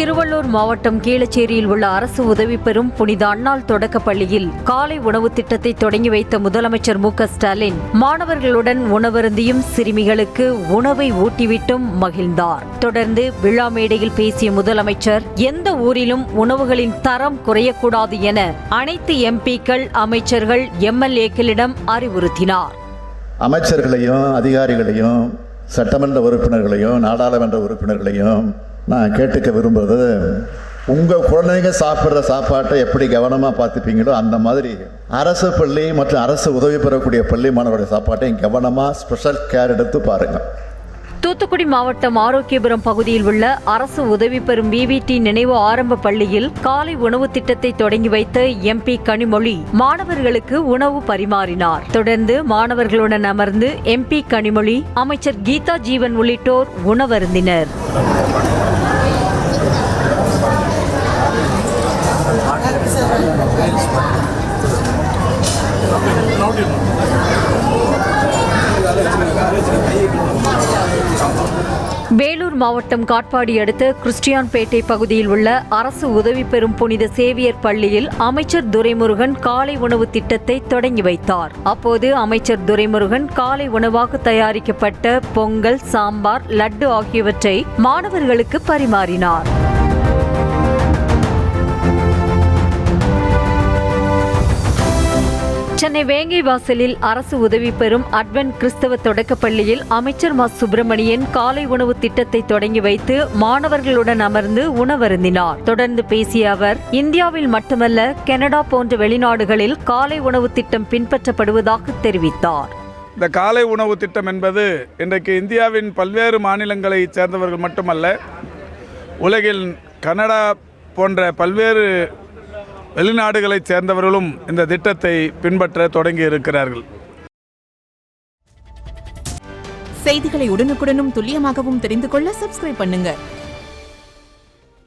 திருவள்ளூர் மாவட்டம் கீழச்சேரியில் உள்ள அரசு உதவி பெறும் புனித அன்னாள் தொடக்க பள்ளியில் காலை உணவு திட்டத்தை தொடங்கி வைத்த முதலமைச்சர் மு.க.ஸ்டாலின் மாணவர்களுடன் உணவருந்தியும் சிறுமிகளுக்கு உணவை ஊட்டிவிட்டும் மகிழ்ந்தார். தொடர்ந்து விழா மேடையில் பேசிய முதலமைச்சர் எந்த ஊரிலும் உணவுகளின் தரம் குறையக்கூடாது என அனைத்து எம்பிக்கள், அமைச்சர்கள், எம்எல்ஏக்களிடம் அறிவுறுத்தினார். அமைச்சர்களையும் அதிகாரிகளையும் சட்டமன்ற உறுப்பினர்களையும் நாடாளுமன்ற உறுப்பினர்களையும் நான் கேட்டுக்க விரும்புறது, உங்கள் குழந்தைங்க சாப்பிட்ற சாப்பாட்டை எப்படி கவனமாக பார்த்துப்பீங்களோ அந்த மாதிரி அரசு பள்ளி மற்றும் அரசு உதவி பெறக்கூடிய பள்ளி மாணவருடைய சாப்பாட்டை கவனமாக ஸ்பெஷல் கேர் எடுத்து பாருங்கள். தூத்துக்குடி மாவட்டம் ஆரோக்கியபுரம் பகுதியில் உள்ள அரசு உதவி பெறும் விவிடி நினைவு ஆரம்ப பள்ளியில் காலை உணவு திட்டத்தை தொடங்கி வைத்த எம்பி கனிமொழி மாணவர்களுக்கு உணவு பரிமாறினார். தொடர்ந்து மாணவர்களுடன் அமர்ந்து எம்பி கனிமொழி, அமைச்சர் கீதா ஜீவன் உள்ளிட்டோர் உணவருந்தினர். வேலூர் மாவட்டம் காட்பாடி அடுத்த கிறிஸ்டியான்பேட்டை பகுதியில் உள்ள அரசு உதவி பெறும் புனித சேவியர் பள்ளியில் அமைச்சர் துரைமுருகன் காலை உணவு திட்டத்தை தொடங்கி வைத்தார். அப்போது அமைச்சர் துரைமுருகன் காலை உணவாக தயாரிக்கப்பட்ட பொங்கல், சாம்பார், லட்டு ஆகியவற்றை மாணவர்களுக்கு பரிமாறினார். சென்னை வேங்கை வாசலில் அரசு உதவி பெறும் அட்வென்ட் கிறிஸ்தவ தொடக்கப் பள்ளியில் அமைச்சர் மா. சுப்பிரமணியன் காலை உணவு திட்டத்தை தொடங்கி வைத்து மாணவர்களுடன் அமர்ந்து உணவருந்தினார். தொடர்ந்து பேசிய அவர், இந்தியாவில் மட்டுமல்ல கனடா போன்ற வெளிநாடுகளில் காலை உணவு திட்டம் பின்பற்றப்படுவதாக தெரிவித்தார். இந்த காலை உணவு திட்டம் என்பது இன்றைக்கு இந்தியாவின் பல்வேறு மாநிலங்களை சேர்ந்தவர்கள் மட்டுமல்ல, உலகில் கனடா போன்ற பல்வேறு வெளிநாடுகளைச் சேர்ந்தவர்களும் இந்த திட்டத்தை பின்பற்ற தொடங்கி இருக்கிறார்கள். செய்திகளை உடனுக்குடனும் துல்லியமாகவும் தெரிந்து கொள்ள சப்ஸ்கிரைப் பண்ணுங்க.